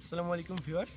আসসালামু আলাইকুম ভিউয়ার্স।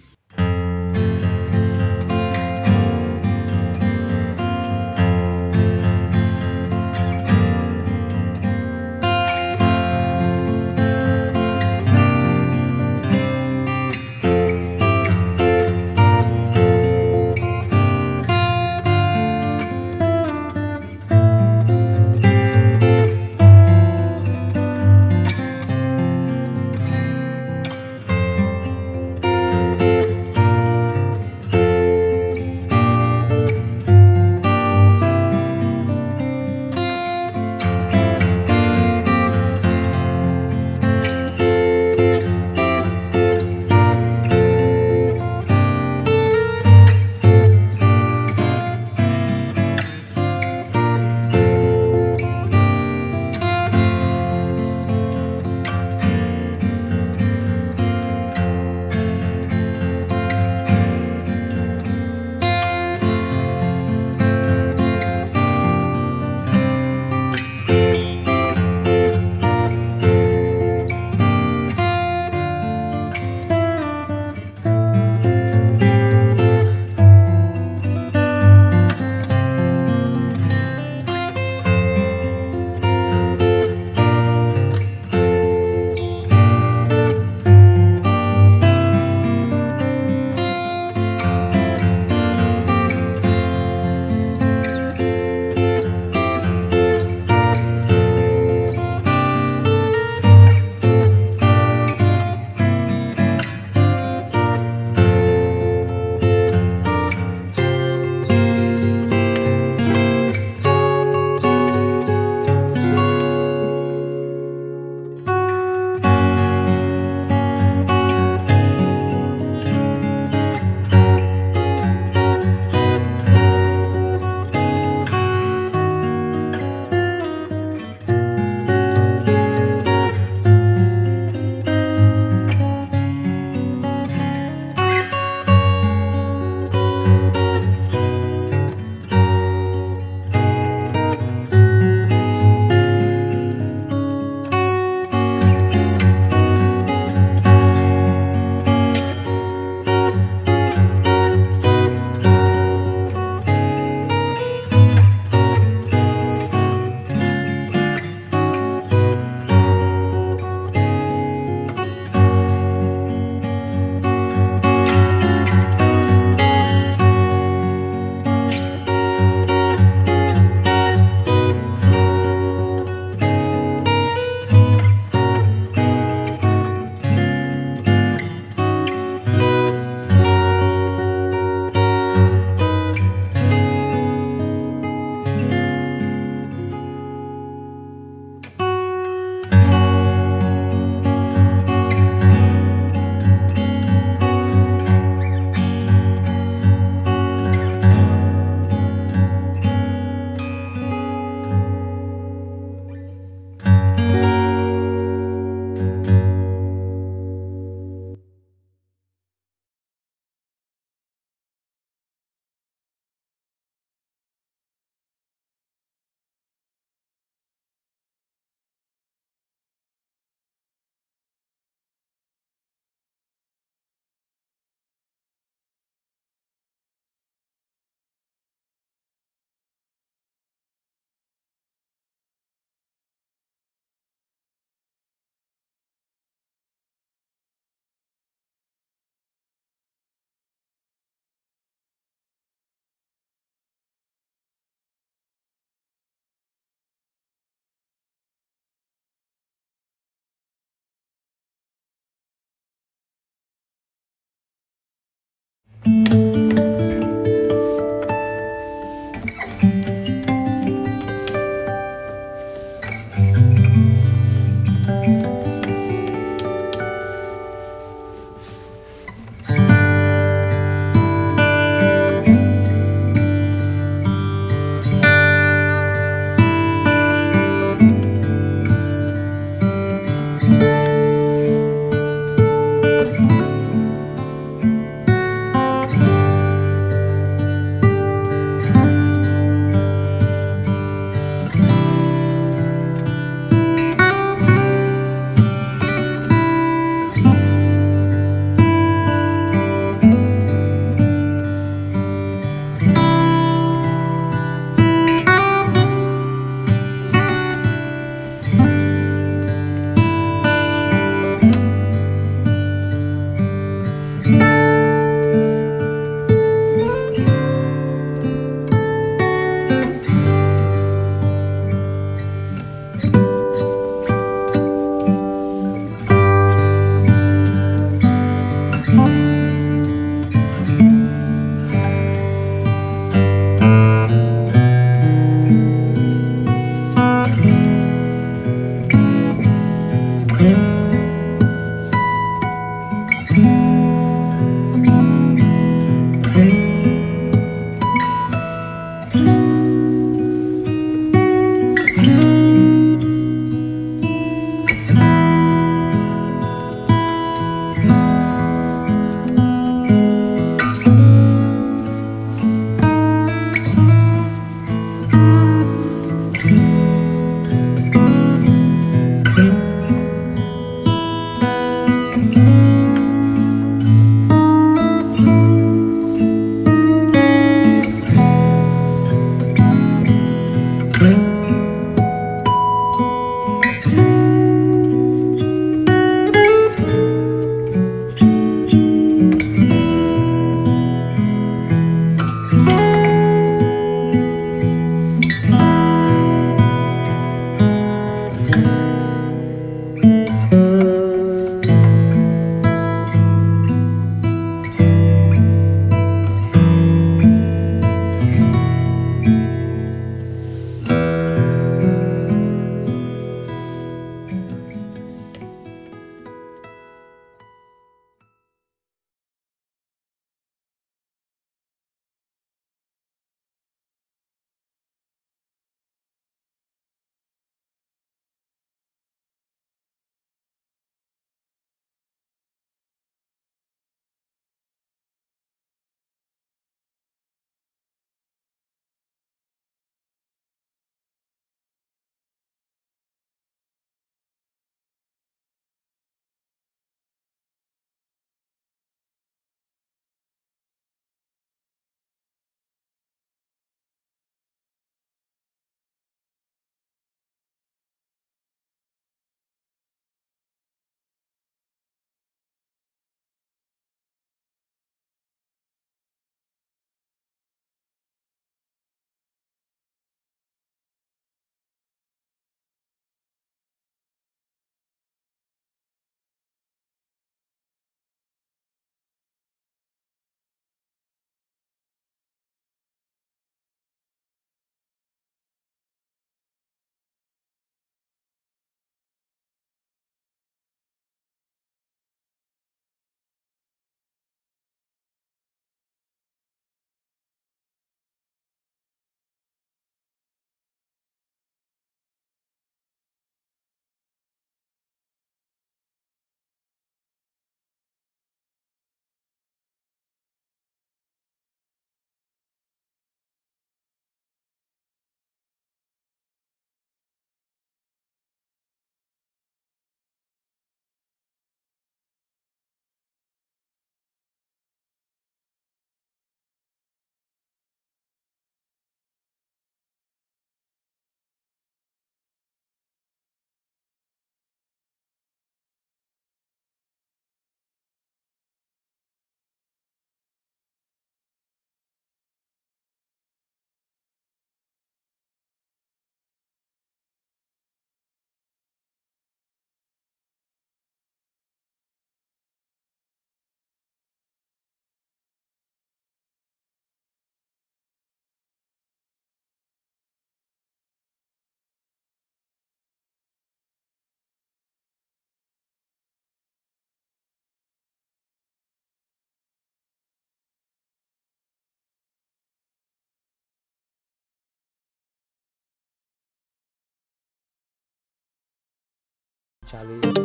চালিয়ে যাবে।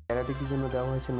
জায়গাটি কি জন্য দেওয়া হয়েছে?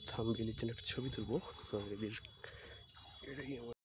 থাম্বনেইলের জন্য একটা ছবি তুলবো। সো এটাই আমার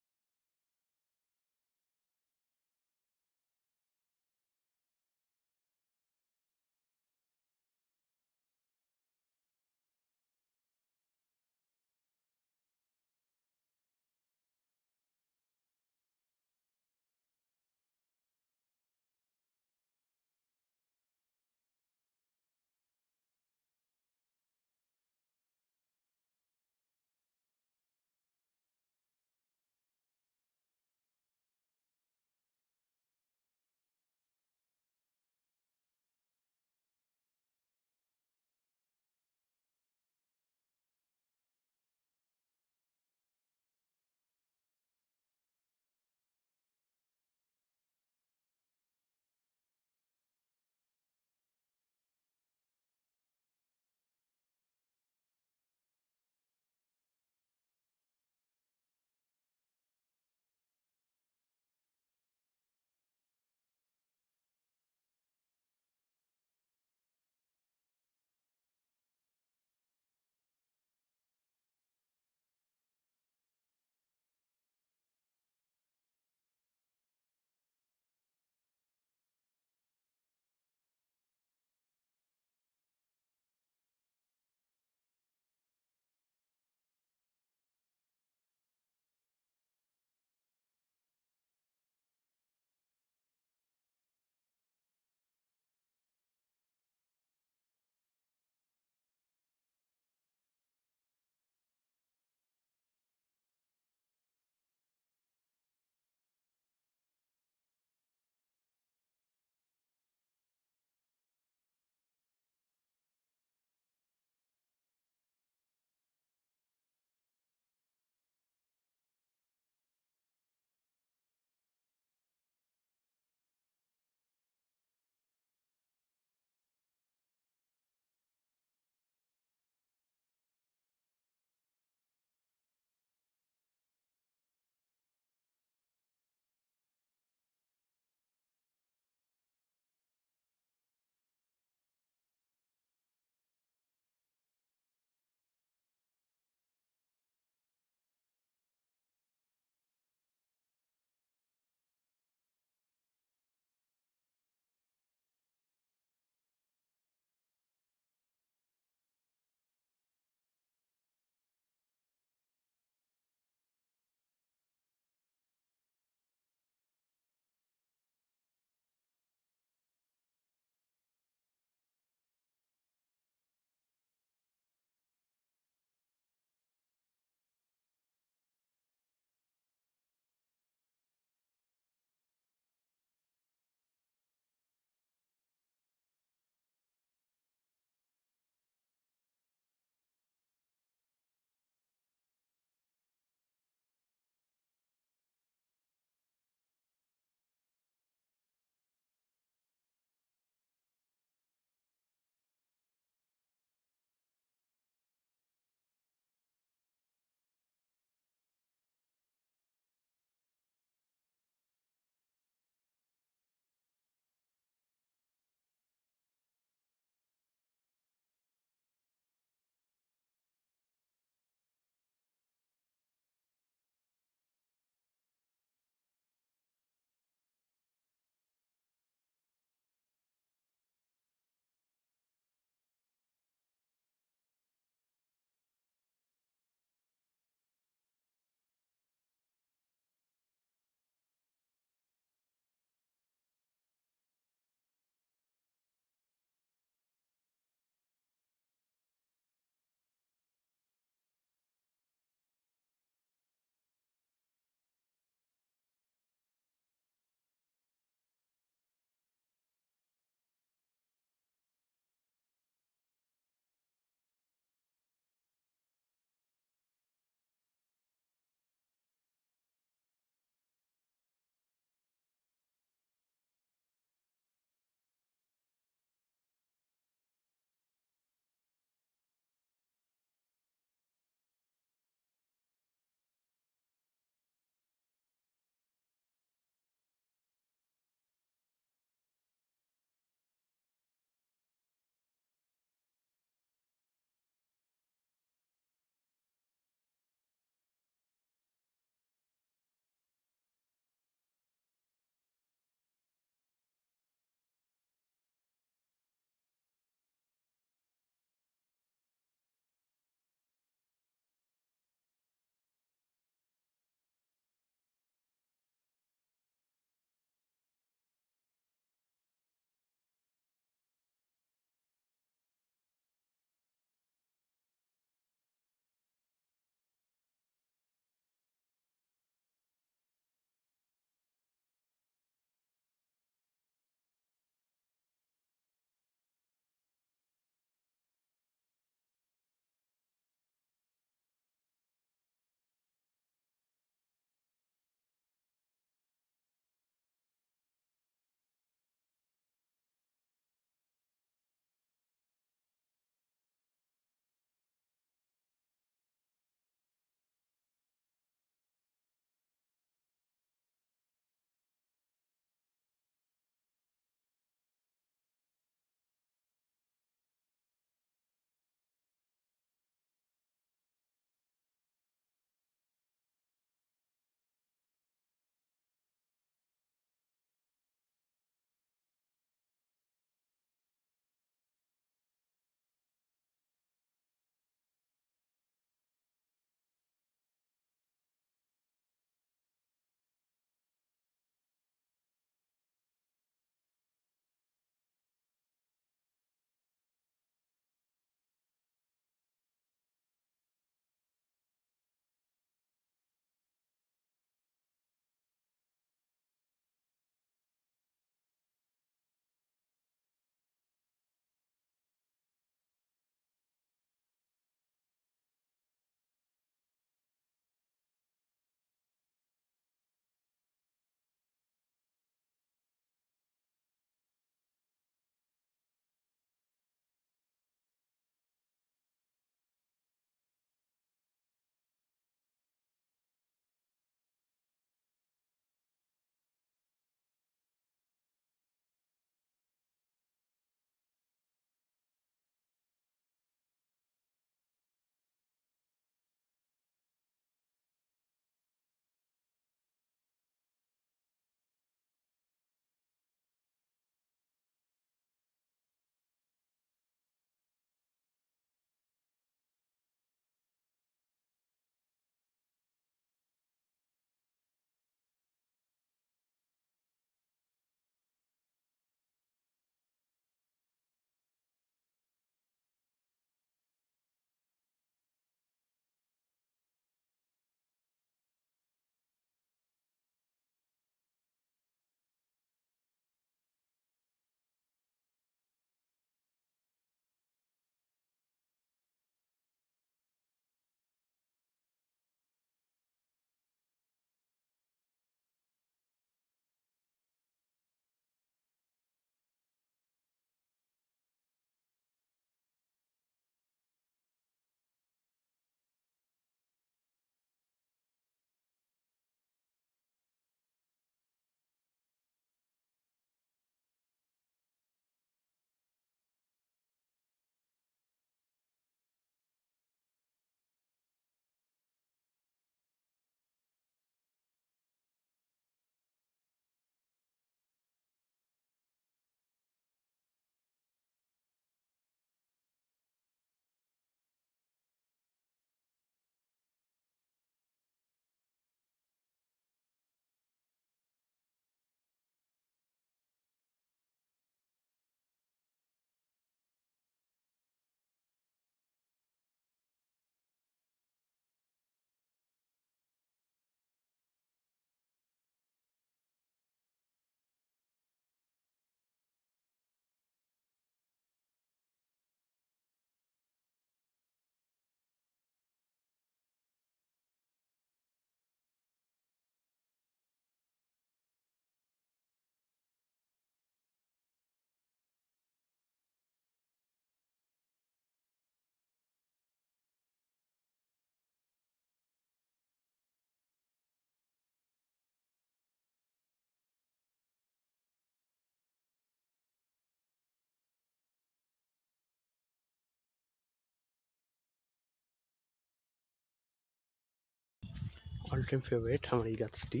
অল টাইম ফেভারিট আমার এই গাছটি।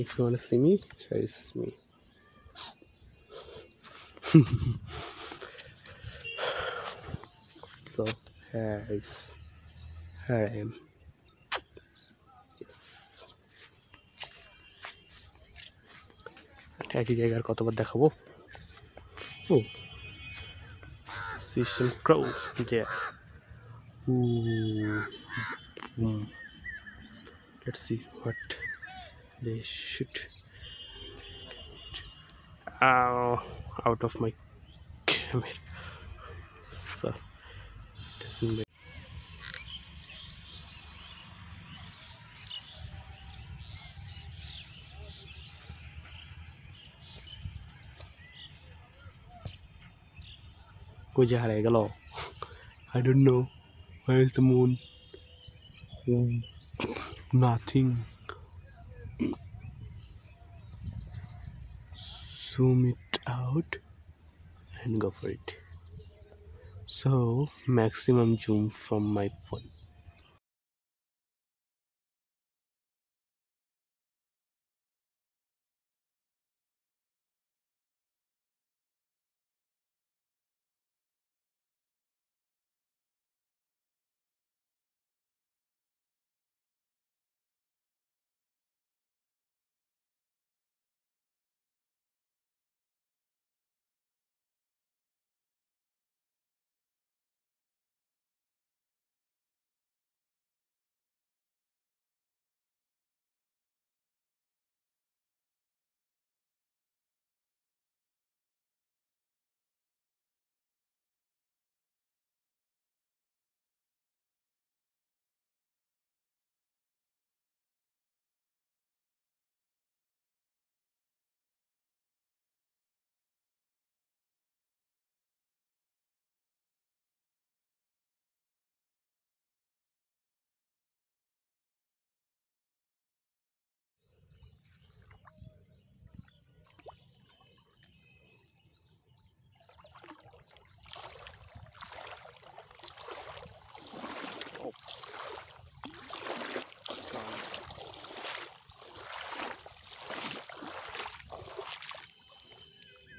If you want to see me, here is me. So here I am. Yes. একই জায়গার কতবার দেখাবো? Oh, see some crow there. Ooh. Let's see what they should. Out of my camera. So doesn't make. Koi ja haray gelo? I don't know. Where is the moon? Nothing. Zoom it out and go for it. So maximum zoom from my phone.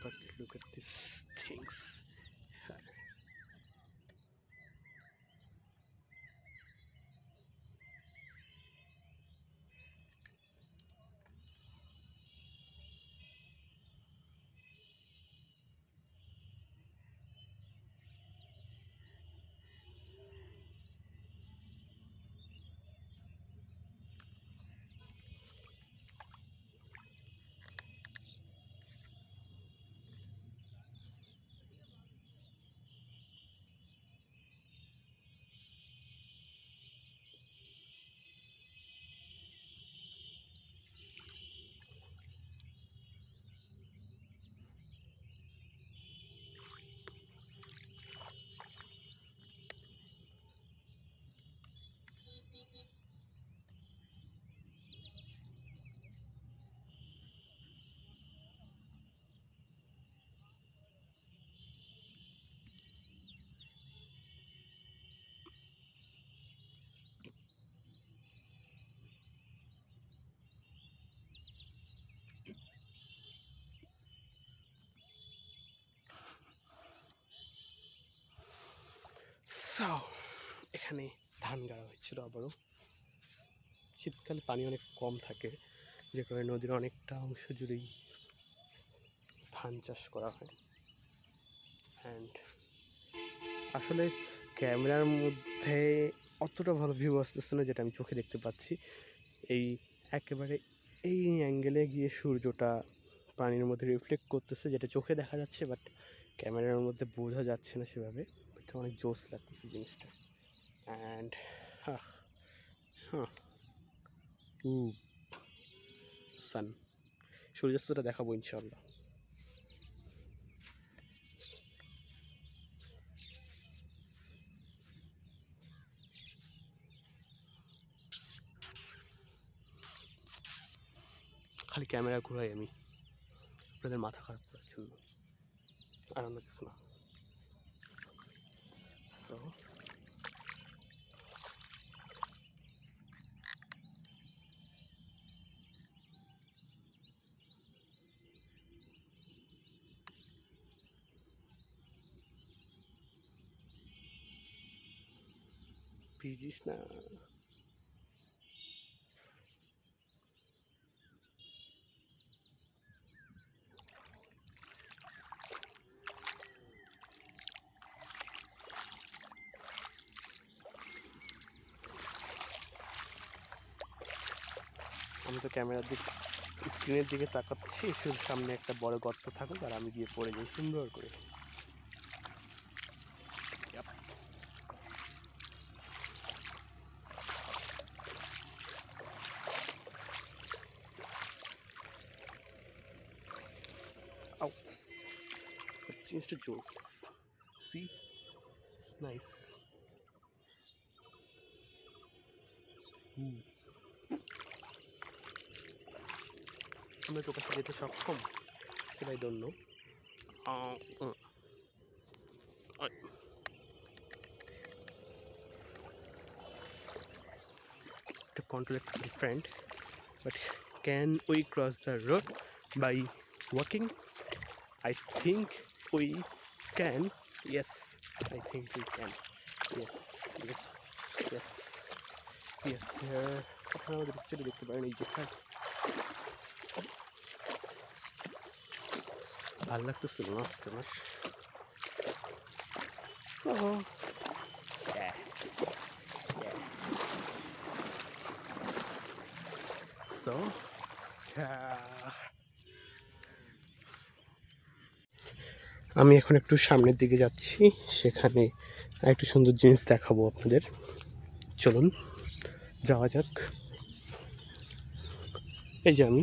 But look at these things. So এখানে ধান গাড়া হচ্ছিল আবারও। শীতকালে পানি অনেক কম থাকে, যে কারণে নদীর অনেকটা অংশ জুড়েই ধান চাষ করা হয়। অ্যান্ড আসলে ক্যামেরার মধ্যে অতটা ভালো ভিউ আসতেছে না, যেটা আমি চোখে দেখতে পাচ্ছি। এই একেবারে এই অ্যাঙ্গেলে গিয়ে সূর্যটা পানির মধ্যে রিফ্লেক্ট করতেছে, যেটা চোখে দেখা যাচ্ছে, বাট ক্যামেরার মধ্যে বোঝা যাচ্ছে না সেভাবে। বাট অনেক জোস লাগতেছে জিনিসটা। অ্যান্ড সান সূর্যাস্তটা দেখাবো ইনশাল্লাহ। খালি ক্যামেরা ঘুরাই আমি, আপনাদের মাথা খারাপ করে। জন্য, আর অন্য কিছু না। সো ভিজিস না। আমি তো ক্যামেরার দিকে, স্ক্রিনের দিকে তাকাচ্ছি, শুধু সামনে একটা বড় গর্ত থাকুক আর আমি গিয়ে পড়ে যাই সুন্দর করে। Change to juice. See? Nice. আমরা তো কাছে যেতে সক্ষম, I don't know. To control it different, but can we cross the road by walking? I think we can. Yes, I think we can. Yes. আপনারা আমাদের পিকচারে দেখতে পারেন এই যেটা ভালো লাগতেছিল না আজকে আমার। So আমি এখন একটু সামনের দিকে যাচ্ছি, সেখানে একটু সুন্দর জিনিস দেখাবো আপনাদের। চলুন যাওয়া যাক। এই যে আমি,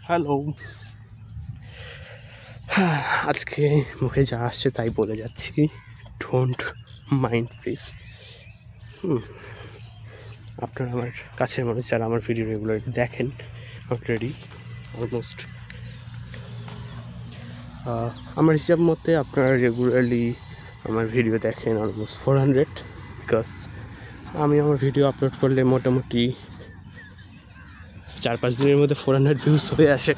হ্যালো, আজকে মুখে যা আসছে তাই বলে যাচ্ছি, ডোন্ট মাইন্ড প্লিজ। আপনারা আমার কাছের মানুষ যারা আমার ভিডিও রেগুলার দেখেন অলরেডি, অলমোস্ট আমার হিসাব মতে আপনারা রেগুলারলি আমার ভিডিও দেখেন অলমোস্ট 400, বিকজ আমি আমার ভিডিও আপলোড করলে মোটামুটি 4-5 দিনের মধ্যে 400 ভিউজ হয়ে আসে।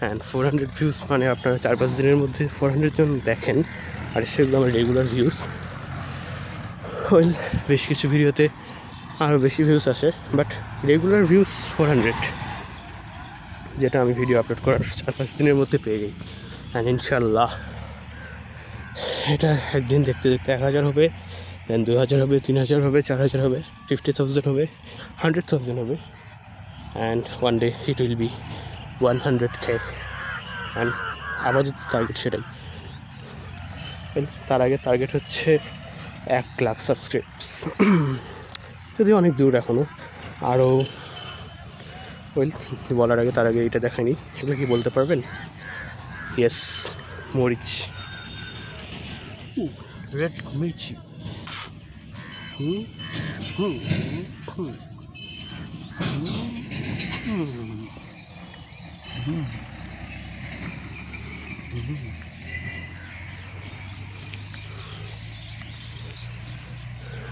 অ্যান্ড 400 ভিউজ মানে আপনারা 4-5 দিনের মধ্যে 400 জন দেখেন, আর সেগুলো আমার রেগুলার ভিউজ। ওয়েল, বেশ কিছু ভিডিওতে আরও বেশি ভিউজ আসে, বাট রেগুলার ভিউজ 400, যেটা আমি ভিডিও আপলোড করার 4-5 দিনের মধ্যে পেয়ে যাই। অ্যান্ড ইনশাল্লাহ এটা একদিন দেখতে দেখতে 1000 হবে, দেন 2000 হবে, 3000 হবে, 4000 হবে, 50,000 হবে, 100,000 হবে, and one day it will be 100K। And আপাতত টার্গেট সেটাই। তার আগে টার্গেট হচ্ছে 1 লাখ সাবস্ক্রাইবস, যদি অনেক দূর এখনও, আরও। ওয়েল, বলার আগে তার আগে এটা দেখায়নি, এগুলো কি বলতে পারবেন? ইয়েস, মরিচ, রেড মির্চি।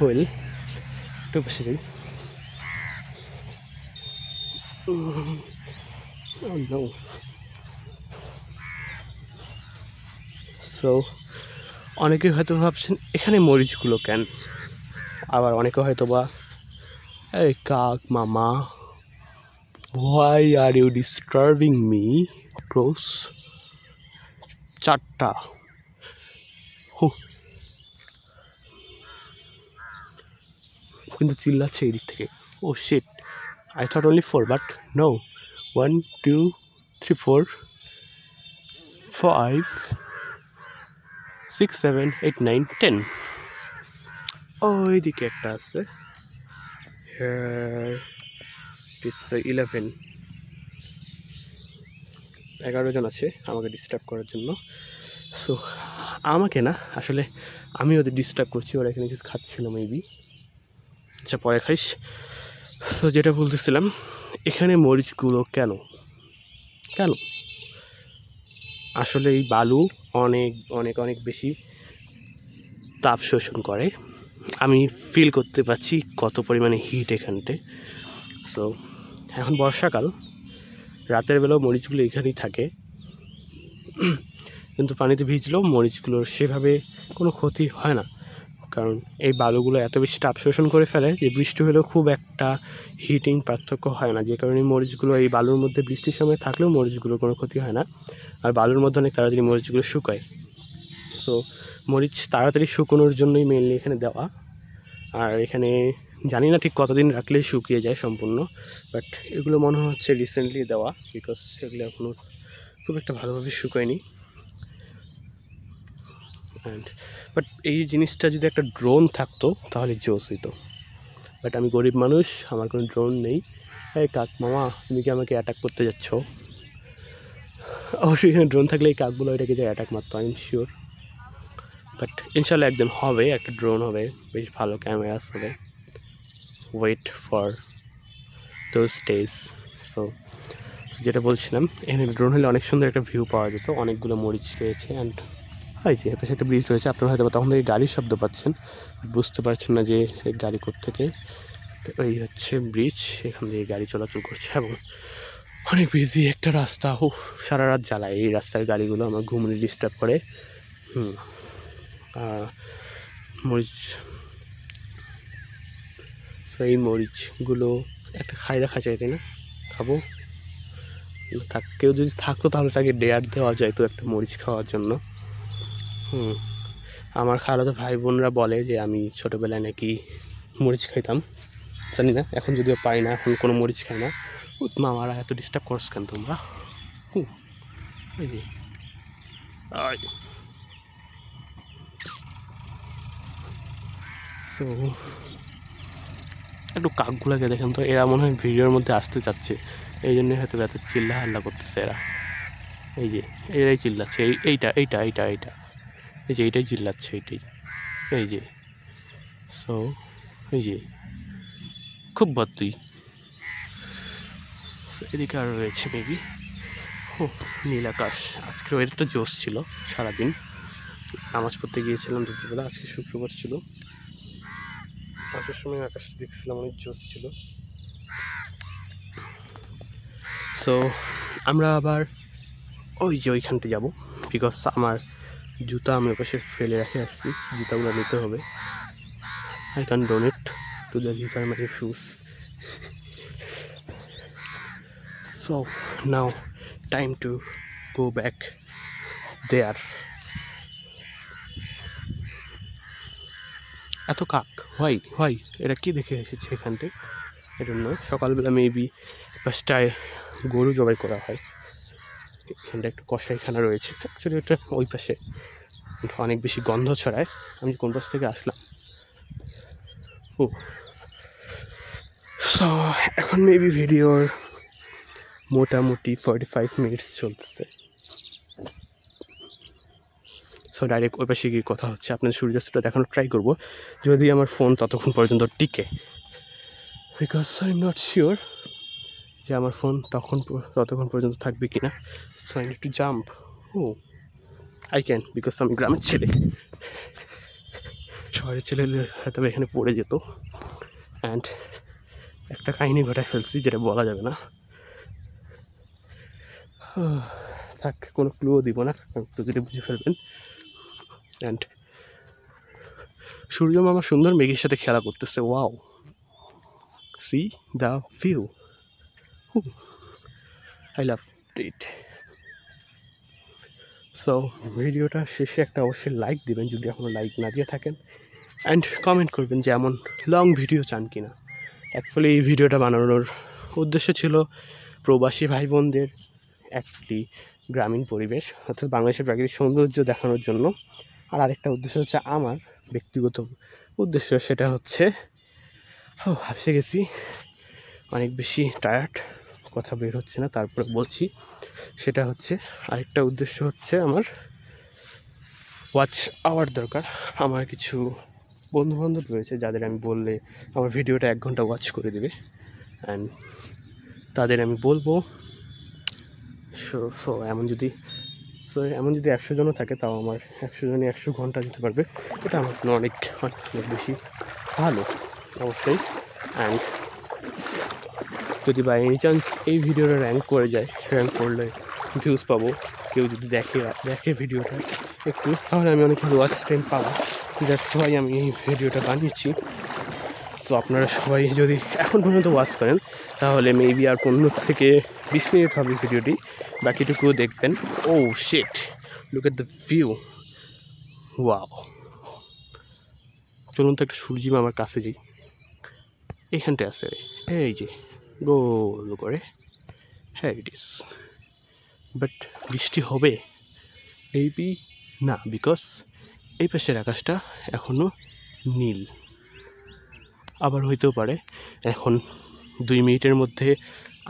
ওয়েল, একটু বসে যাই। সো অনেকে হয়তো ভাবছেন এখানে মরিচগুলো কেন, আবার অনেকে হয়তো বা, এই কাক মামা, why are you disturbing me crows? 4টা কিন্তু চিল্লাচ্ছে এই দিক থেকে। Oh shit, I thought only 4, but no. 1, 2, 3, 4, 5, 6, 7, 8, 9, 10। ওইদিকে একটা আছে, ইটস 11। 11 জন আছে আমাকে ডিস্টার্ব করার জন্য। সো আমাকে না, আসলে আমি ওদের ডিস্টার্ব করছি, ওরা এখানে কিছু খাচ্ছিল মেবি। আচ্ছা, পরে খাইস। সো যেটা বলতেছিলাম, এখানে মরিচগুলো কেন, আসলে এই বালু অনেক অনেক অনেক বেশি তাপ শোষণ করে। আমি ফিল করতে পারছি কত পরিমাণে হিট এখানটায়। সো এখন বর্ষাকাল, রাতের বেলাও মরিচগুলো এখানেই থাকে, কিন্তু পানিতে ভিজলেও মরিচগুলোর সেভাবে কোনো ক্ষতি হয় না, কারণ এই বালুগুলো এত বেশি তাপ শোষণ করে ফেলে যে বৃষ্টি হলেও খুব একটা হিটিং পার্থক্য হয় না, যে কারণে মরিচগুলো এই বালুর মধ্যে বৃষ্টির সময় থাকলেও মরিচগুলোর কোনো ক্ষতি হয় না। আর বালুর মধ্যে অনেক তাড়াতাড়ি মরিচগুলো শুকায়। সো মরিচ তাড়াতাড়ি শুকোনোর জন্যই মেনলি এখানে দেওয়া। আর এখানে জানি না ঠিক কতদিন রাখলেই শুকিয়ে যায় সম্পূর্ণ, বাট এগুলো মনে হচ্ছে রিসেন্টলি দেওয়া, বিকজ এগুলো এখনও খুব একটা ভালোভাবে শুকায়নি। অ্যান্ড বাট এই জিনিসটা যদি একটা ড্রোন থাকতো তাহলে জোস হইতো, বাট আমি গরিব মানুষ, আমার কোনো ড্রোন নেই। এই কাক মামা, তুমি কি আমাকে অ্যাটাক করতে যাচ্ছ? অবশ্যই এখানে ড্রোন থাকলে এই কাকগুলো এটাকে যে অ্যাটাক মারতো, আই এম শিওর। বাট ইনশাল্লাহ একদিন হবে, একটা ড্রোন হবে, বেশ ভালো ক্যামেরাস হবে। Wait for those days. So যেটা বলছিলাম, এখানে ড্রোন হলে অনেক সুন্দর একটা ভিউ পাওয়া যেত। অনেকগুলো মরিচ রয়েছে অ্যান্ড হয় যে এপাশে একটা ব্রিজ রয়েছে। আপনারা হয়তো তখন থেকে গাড়ির শব্দ পাচ্ছেন, বুঝতে পারছেন না যে এই গাড়ি কোত্থেকে। এই হচ্ছে ব্রিজ, এখান দিয়ে গাড়ি চলাচল করছে এবং অনেক বিজি একটা রাস্তা। ও সারা রাত জ্বালায় এই রাস্তার গাড়িগুলো, আমার ঘুমনি ডিস্টার্ব করে। মরিচ, সো এই মরিচগুলো একটা খাই দেখা যায়, তাই না? খাবো, কেউ যদি থাকতো তাহলে তাকে ডেয়ার দেওয়া যায় তো একটা মরিচ খাওয়ার জন্য। আমার খালাতো ভাই বোনরা বলে যে আমি ছোটোবেলায় নাকি মরিচ খাইতাম, জানি না এখন যদিও পাই না, এখন কোনো মরিচ খাই না। মামারা এত ডিস্টার্ব করছ কেন তোমরা? সো একটু কাকগুলাকে দেখেন তো, এরা মনে হয় ভিডিওর মধ্যে আসতে চাচ্ছে, এই জন্যই হয়তো এত চিল্লা হাল্লা করতেছে এরা। এই যে এরাই চিল্লাচ্ছে, এইটা এইটা এইটা এইটা এই যে এইটাই চিল্লাচ্ছে, এইটাই, এই যে। সো এই যে খুব বদলি এদিকে আরও রয়েছে মেবি। ও নীল আকাশ, আজকের ওয়েদারটা জোশ ছিল সারাদিন। নামাজ পড়তে গিয়েছিলাম দুপুরবেলা, আজকে শুক্রবার ছিল, আসার সময় আকাশটা দেখছিলাম, অনেক জোশ ছিল। সো আমরা আবার ওই যে ওইখানতে যাবো, বিকজ আমার জুতা আমি ওপাশে ফেলে রেখে আসছি, জুতাগুলো নিতে হবে। I can donate to the river my shoes. So now time to go back there. এত কাক হয় এরা কি দেখে এসেছে এখানটায়, এই জন্য সকালবেলা মেবি পাঁচটায় গরু জবাই করা হয়। এখানটা একটু কষাইখানা রয়েছে, অ্যাকচুয়ালি এটা ওই পাশে অনেক বেশি গন্ধ ছড়ায়। আমি কোন পাশ থেকে আসলাম? ও সো এখন মেবি ভিডিওর মোটামুটি 45 মিনিটস চলতেছে। সো ডাইরেক্ট ওই পাশে গিয়ে কথা হচ্ছে, আপনাদের সূর্যাস্তটা দেখানোর ট্রাই করবো যদি আমার ফোন ততক্ষণ পর্যন্ত টিকে, because I am not sure যে আমার ফোন ততক্ষণ পর্যন্ত থাকবে কি না। So I need to jump. Oh I can, because আমি গ্রামের ছেলে, শহরের ছেলে হয়তো এখানে পড়ে যেত। অ্যান্ড একটা কাহিনী ঘটায় ফেলছি যেটা বলা যাবে না, থাক কোনো ক্লুও দিব না, যদি বুঝে ফেলবেন। অ্যান্ড সূর্য মামা সুন্দর মেঘের সাথে খেলা করতেছে। Wow, C the view, I love it. So ভিডিওটা শেষে একটা অবশ্যই লাইক দিবেন যদি এখনও লাইক না দিয়ে থাকেন, অ্যান্ড কমেন্ট করবেন যে এমন লং ভিডিও চান কিনা। অ্যাকচুয়ালি এই ভিডিওটা বানানোর উদ্দেশ্য ছিল প্রবাসী ভাই বোনদের একটি গ্রামীণ পরিবেশ অর্থাৎ বাংলাদেশের প্রাকৃতিক সৌন্দর্য দেখানোর জন্য। আর আরেকটা উদ্দেশ্য হচ্ছে আমার ব্যক্তিগত উদ্দেশ্য, সেটা হচ্ছে হাসে গেছি, অনেক বেশি টায়ার্ড, কথা বের হচ্ছে না, তারপরে বলছি। সেটা হচ্ছে আরেকটা উদ্দেশ্য হচ্ছে আমার ওয়াচ আওয়ার দরকার। আমার কিছু বন্ধুবান্ধব রয়েছে যাদের আমি বললে আমার ভিডিওটা 1 ঘন্টা ওয়াচ করে দেবে, অ্যান্ড তাদের আমি বলবো। সো এমন যদি তো এমন যদি 100 জনও থাকে তাও আমার 100 জনে 100 ঘন্টা দিতে পারবে, এটা আমার জন্য অনেক অনেক বেশি ভালো অবশ্যই। অ্যান্ড যদি বাই এনি চান্স এই ভিডিওটা র্যাঙ্ক করে যায়, র্যাঙ্ক করলে ভিউজ পাবো, কেউ যদি দেখে ভিডিওটা একটু, তাহলে আমি অনেক ভালো ওয়াচ টাইম পাবো। দ্যাটস ওয়াই আমি এই ভিডিওটা বানিয়েছি। সো আপনারা সবাই যদি এখন পর্যন্ত ওয়াচ করেন তাহলে মেবি আর 15 থেকে 20 মিনিট হবে ভিডিওটি, বাকিটুকুও দেখবেন। Oh shit, look at the view, wow. চলুন তো একটা সূর্যি মামার কাছে যাই, এখানটায় আছে, এই যে গোল করে, হ্যাঁ ইট ইস। বাট বৃষ্টি হবে মেবি না, বিকজ এই পাশের আকাশটা এখনও নীল, আবার হইতেও পারে এখন 2 মিনিটের মধ্যে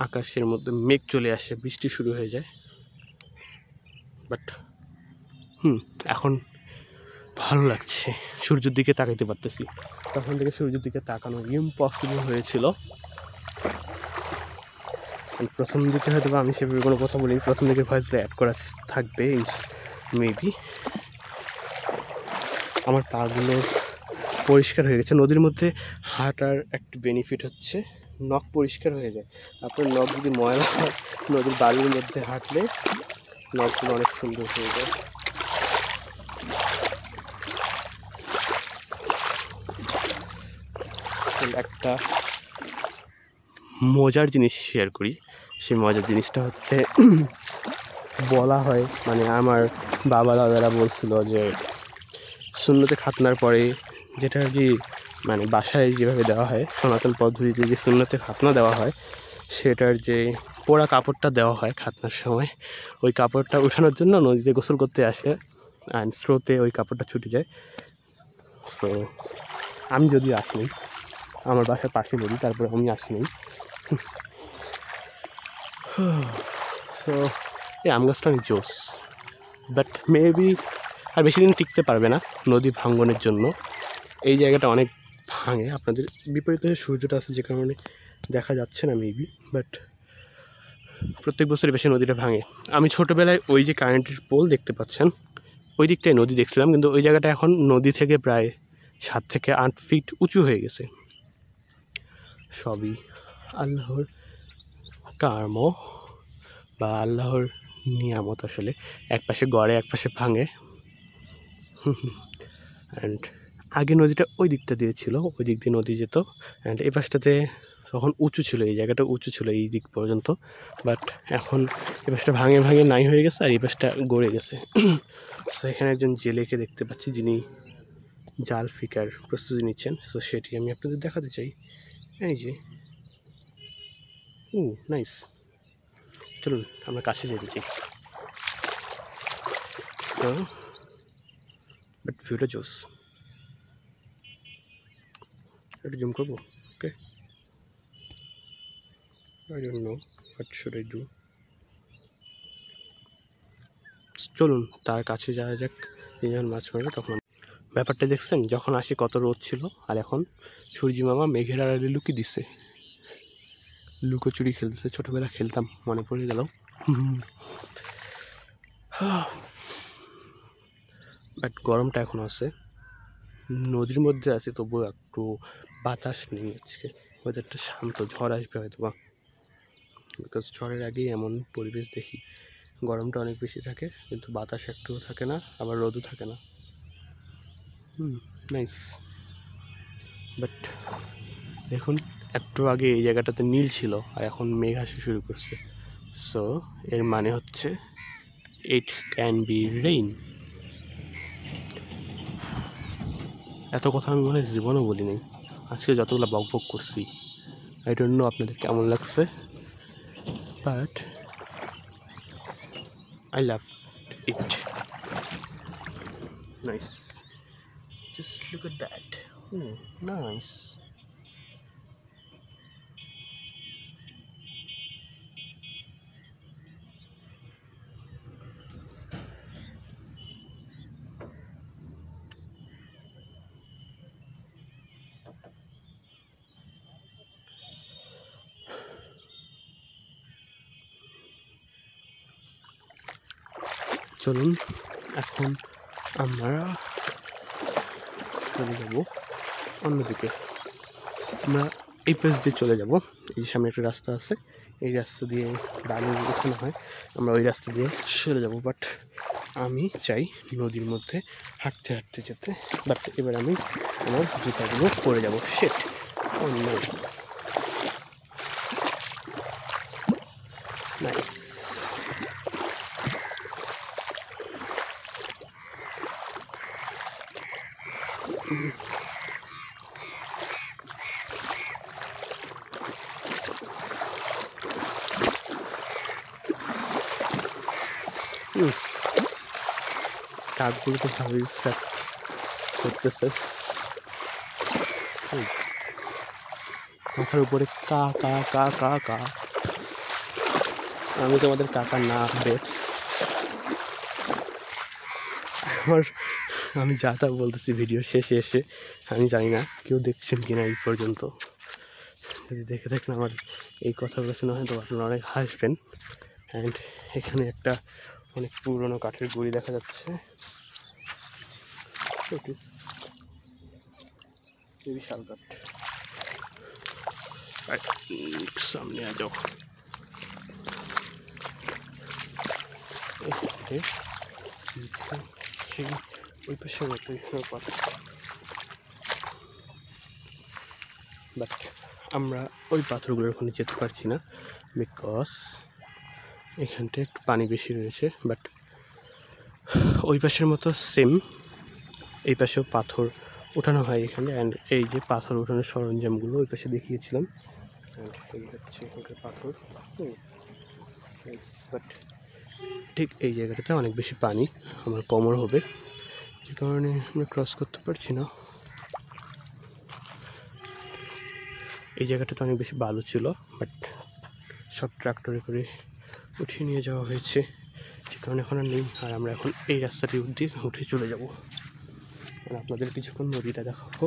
আকাশের মধ্যে মেঘ চলে আসে, বৃষ্টি শুরু হয়ে যায়। বাট এখন ভালো লাগছে, সূর্যের দিকে তাকাইতে পারতেছি। তখন থেকে সূর্যের দিকে তাকানো ইম্পসিবল হয়েছিল। প্রথম দিকে হয়তো আমি সেভাবে কোনো কথা বলিনি, প্রথম দিকে ভয়েসটা অ্যাড করা থাকবে মেবি। আমার পাগুলো পরিষ্কার হয়ে গেছে। নদীর মধ্যে হাঁটার একটা বেনিফিট হচ্ছে নখ পরিষ্কার হয়ে যায়। আপনার নখ যদি ময়লা হয়, নদীর বালির মধ্যে হাঁটলে নখগুলো অনেক সুন্দর হয়ে যায়। একটা মজার জিনিস শেয়ার করি, সেই মজার জিনিসটা হচ্ছে বলা হয়, মানে আমার বাবা দাদারা বলছিল যে সুন্নতে খাতনার পরে যেটা আর কি মানে বাসায় যেভাবে দেওয়া হয় সনাতন পদ্ধতিতে, যে সুন্নতে খাতনা দেওয়া হয় সেটার যে পোড়া কাপড়টা দেওয়া হয় খাতনার সময়, ওই কাপড়টা ওঠানোর জন্য নদীতে গোসল করতে আসে অ্যান্ড স্রোতে ওই কাপড়টা ছুটে যায়। সো আমি যদি আসিনি, আমার বাসার পাশে নদী, তারপরে আমি আসিনি। সো এই আম গাছটা অনেক জোস, বাট মেবি আর বেশি দিন টিকতে পারবে না নদী ভাঙ্গনের জন্য। এই জায়গাটা অনেক ভাঙে, আপনাদের বিপরীতে সূর্যটা আছে যে কারণে দেখা যাচ্ছে না মেবি, বাট প্রত্যেক বছরই বেশি নদীটা ভাঙে। আমি ছোটোবেলায় ওই যে কারেন্টের পোল দেখতে পাচ্ছেন ওই দিকটায় নদী দেখছিলাম, কিন্তু ওই জায়গাটা এখন নদী থেকে প্রায় 7 থেকে 8 ফিট উঁচু হয়ে গেছে। সবই আল্লাহর কর্ম বা আল্লাহর নিয়ামত। আসলে এক পাশে গড়ে, এক পাশে ভাঙে। অ্যান্ড আগে নদীটা ওই দিকটা দিয়ে ছিল, ওই দিক দিয়ে নদী যেত, অ্যান্ড এই পাশটাতে তখন উঁচু ছিল, এই জায়গাটা উঁচু ছিল এই দিক পর্যন্ত। বাট এখন এই পাশটা ভাঙে ভাঙে নাই হয়ে গেছে, আর এই পাশটা গড়ে গেছে। সো এখানে একজন জেলেকে দেখতে পাচ্ছি যিনি জাল ফিকার প্রস্তুতি নিচ্ছেন। সো সেটি আমি আপনাদের দেখাতে চাই। এই যে নাইস, চলুন আমরা কাছে যেতে চাই। সো বাট ভিউটা জোস, একটু জুম করবো। ওকে, I don't know what should I do. চলুন তার কাছে যাওয়া যাক, যখন মাছ মারবে তখন। ব্যাপারটা দেখছেন, যখন আসি কত রোদ ছিল, আর এখন সূর্যি মামা মেঘের আড়ালে লুকিয়ে দিছে, লুকোচুরি খেলতেছে। ছোটোবেলা খেলতাম, মনে পড়ে গেল। বাট গরমটা এখন আছে, নদীর মধ্যে আছে তবুও একটু বাতাস নেই আজকে, ওয়েদারটা শান্ত, ঝড় আসবে হয়তো বা, বিকজ ঝড়ের আগেই এমন পরিবেশ দেখি, গরমটা অনেক বেশি থাকে কিন্তু বাতাস একটুও থাকে না, আবার রোদও থাকে না। নাইস। বাট দেখুন একটু আগে এই জায়গাটাতে নীল ছিল আর এখন মেঘ আসা শুরু করছে। সো এর মানে হচ্ছে ইট ক্যান বি রেইন। এত কথা আমি মনে হয় জীবনও বলিনি, আজকে যতগুলো বক বক করছি। আই ডোন্ট নো আপনাদের কেমন লাগছে, but I love it. Nice. Just look at that. Nice. চলুন এখন আমরা চলে যাব অন্যদিকে। আমরা এই পাশ দিয়ে চলে যাব। এই সামনে একটা রাস্তা আছে, এই রাস্তা দিয়ে বালু ওঠানো হয়, আমরা ওই রাস্তা দিয়ে চলে যাব। বাট আমি চাই নদীর মধ্যে হাঁটতে হাঁটতে যেতে। বাট এবার আমি আমার জুতাগুলো পরে যাব। শিট, ও নো, নাইস। কাকগুলো তো ভালোই স্টার্ট করতেছে। মাথার উপরে কা কা কা কা কা। আমি তোমাদের কাকা না বেটস। আমি যা তা বলতেছি ভিডিও শেষে এসে, আমি জানি না কেউ দেখছেন কিনা এই পর্যন্ত। যদি দেখে থাকেন আমার এই কথাগুলো শোনা হয় তো আপনারা অনেক হাসবেন। অ্যান্ড এখানে একটা অনেক পুরনো কাঠের গুঁড়ি দেখা যাচ্ছে। বিশাল কাঠ। সামনে आ जाओ। ওই পাশে বাট আমরা ওই পাথরগুলোর ওখানে যেতে পারছি না, বিকজ এখানটা একটু পানি বেশি রয়েছে। বাট ওই পাশের মতো সেম এই পাশেও পাথর ওঠানো হয় এখানে। অ্যান্ড এই যে পাথর ওঠানোর সরঞ্জামগুলো ওই পাশে দেখিয়েছিলাম। অ্যান্ড এই হচ্ছে এখানকার পাথর। বাট ঠিক এই জায়গাটাতে অনেক বেশি পানি, আমার কোমর হবে, যে কারণে আমরা ক্রস করতে পারছি না। এই জায়গাটাতে অনেক বেশি বালু ছিল, বাট সব ট্রাক্টরে করে উঠিয়ে নিয়ে যাওয়া হয়েছে, যে কারণে এখন আর নেই। আর আমরা এখন এই রাস্তাটি দিয়ে উঠে চলে যাব। আর আপনাদের কিছুক্ষণ নদীটা দেখাবো,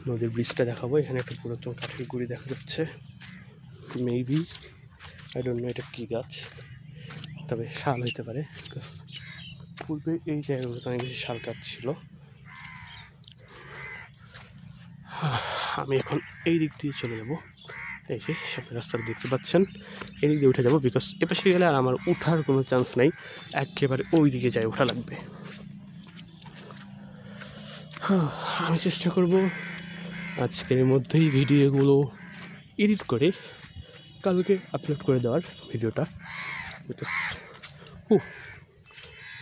নদীর ব্রিজটা দেখাবো। এখানে একটা পুরাতন কাঠের গুঁড়ি দেখা যাচ্ছে, মেবি আই ডোন্ট নো এটা কী গাছ, তবে শাল হইতে পারে। পূর্বে এই জায়গাগুলোতে অনেক বেশি শাল কাঠ ছিল। আমি এখন এই দিক দিয়ে চলে যাব। এই যে সামনে রাস্তাটা দেখতে পাচ্ছেন, এই দিক দিয়ে উঠে যাবো, বিকজ এপাশে গেলে আর আমার ওঠার কোনো চান্স নাই, একেবারে ওই দিকে যাই ওঠা লাগবে। আমি চেষ্টা করব আজকের মধ্যেই ভিডিওগুলো এডিট করে কালকে আপলোড করে দেওয়ার ভিডিওটা। বিকজ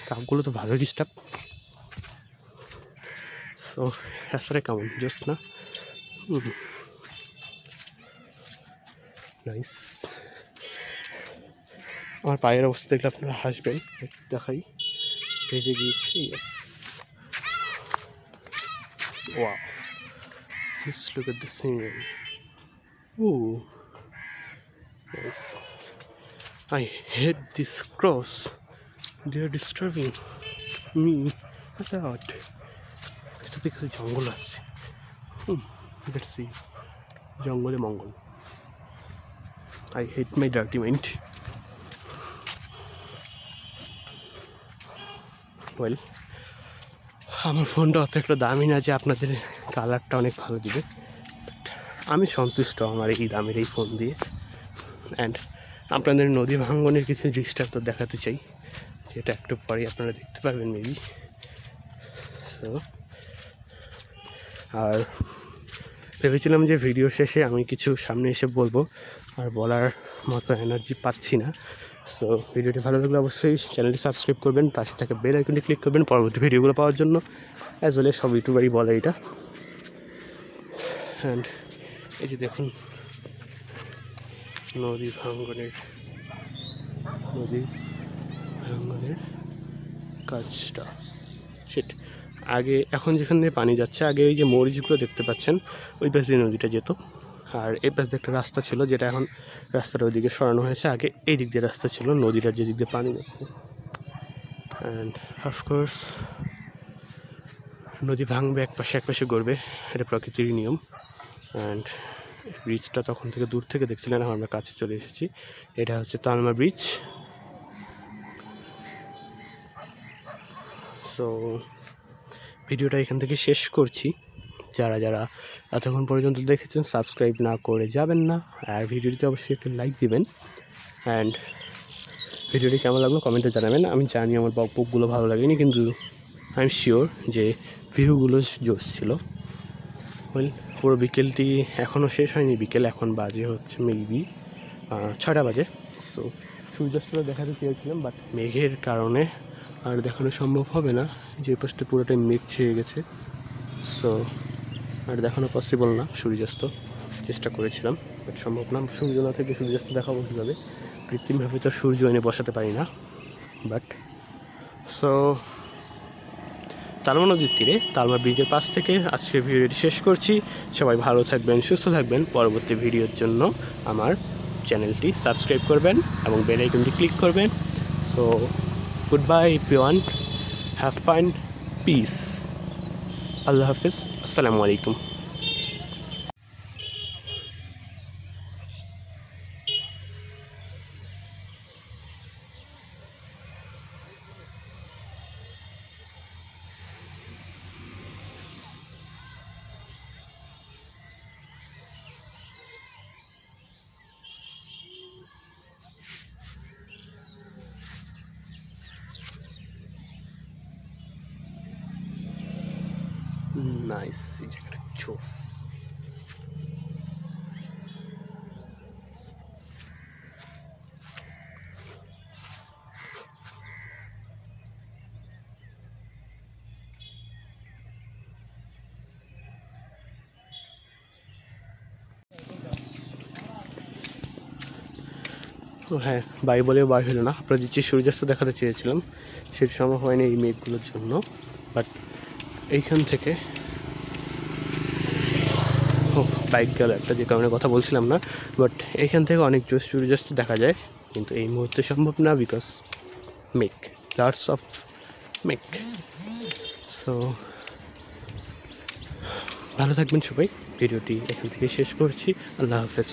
কাপগুলো তো ভালো ডিস্টার্ব। সো রাস্তাটা কেমন জাস্ট না নাইস। আমার পায়ের অবস্থা দেখলে আপনারা হাসবেন, দেখাই, ভেজে গিয়েছে। Yes, wow, let's look at the scenery. Ooh, nice. I hate this cross. They are disturbing me a lot. এটা দেখছি জঙ্গল আছে। Let's see. জঙ্গলে মঙ্গল। I hate my dirty mind. Well, আমার ফোনটা অত একটা দামি না যে আপনাদের কালারটা অনেক ভালো দিবে। আমি সন্তুষ্ট আমার এই দামের এই ফোন দিয়ে। অ্যান্ড আপনাদের নদী ভাঙ্গনের কিছু দৃষ্টান্ত তো দেখাতে চাই, যেটা একটু পরে আপনারা দেখতে পারবেন মেবি। সো আর ভেবেছিলাম যে ভিডিও শেষে আমি কিছু সামনে এসে বলবো, আর বলার মতো এনার্জি পাচ্ছি না। সো ভিডিওটি ভালো লাগলে অবশ্যই চ্যানেলটি সাবস্ক্রাইব করবেন, পাশে থাকা বেল আইকনটি ক্লিক করবেন পরবর্তী ভিডিওগুলো পাওয়ার জন্য। অ্যাজ ওয়েল সব ইউটিউবারই বলে এটা। অ্যান্ড এই যে দেখুন নদী ভাঙ্গনের কাজটা। সেট আগে এখন যেখান দিয়ে পানি যাচ্ছে, আগে এই যে মরিচগুলো দেখতে পাচ্ছেন ওই পাশ দিয়ে নদীটা যেত, আর এই পাশ দিয়ে একটা রাস্তা ছিল যেটা এখন রাস্তাটা ওইদিকে সরানো হয়েছে। আগে এই দিক দিয়ে রাস্তা ছিল, নদীটার যে দিক দিয়ে পানি যাচ্ছে। অ্যান্ড অফকোর্স নদী ভাঙবে, এক পাশে গড়বে, এটা প্রকৃতির নিয়ম। অ্যান্ড ব্রিজটা তখন থেকে দূর থেকে দেখছিলেন, এখন আমরা কাছে চলে এসেছি। এটা হচ্ছে তালমা ব্রিজ। সো ভিডিওটা এখান থেকে শেষ করছি। যারা যারা এতক্ষণ পর্যন্ত দেখেছেন সাবস্ক্রাইব না করে যাবেন না, আর ভিডিওটিতে অবশ্যই একটু লাইক দিবেন। অ্যান্ড ভিডিওটি কেমন লাগলো কমেন্টে জানাবেন। আমি জানি আমার বকবকগুলো ভালো লাগেনি, কিন্তু আই এম শিওর যে ভিউগুলো জোস ছিল। ওয়েল, পুরো বিকেলটি এখনও শেষ হয়নি, বিকেল এখন বাজে হচ্ছে মেবি 6টা বাজে। সো সূর্যাস্তটা দেখাতে চেয়েছিলাম, বাট মেঘের কারণে আর দেখানো সম্ভব হবে না। যে পাশটা পুরোটাই মেঘ ছেয়ে গেছে, সো আর দেখানো পসিবল না। সূর্যাস্ত চেষ্টা করেছিলাম, বাট সম্ভব না। সূর্য না থেকে সূর্যাস্ত দেখাবো কীভাবে? কৃত্রিমভাবে তো সূর্য এনে বসাতে পারি না। বাট সো তালমা নদীর তীরে তালমা ব্রিজের পাশ থেকে আজকে ভিডিওটি শেষ করছি। সবাই ভালো থাকবেন, সুস্থ থাকবেন। পরবর্তী ভিডিওর জন্য আমার চ্যানেলটি সাবস্ক্রাইব করবেন এবং বেল আইকনটি ক্লিক করবেন। So good bye everyone, have fun, peace, আল্লাহ হাফিজ, আসসালামু আলাইকুম। নাইস, এই জায়গাটা জোস। হ্যাঁ, বাই বলেও বাই হলো না। আপনাদের যে সূর্যাস্ত দেখাতে চেয়েছিলাম সেটা সম্ভব হয়নি এই মেঘগুলোর জন্য। বাট এইখান থেকে বাইক গেল একটা, যে কারণে কথা বলছিলাম না। বাট এইখান থেকে অনেক জোস সূর্যাস্ত দেখা যায়, কিন্তু এই মুহূর্তে সম্ভব না, বিকজ মেঘ, লটস অফ মেঘ। সো ভালো থাকবেন সবাই। ভিডিওটি এখান থেকে শেষ করছি। আল্লাহ হাফেজ।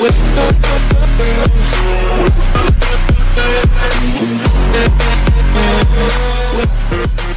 With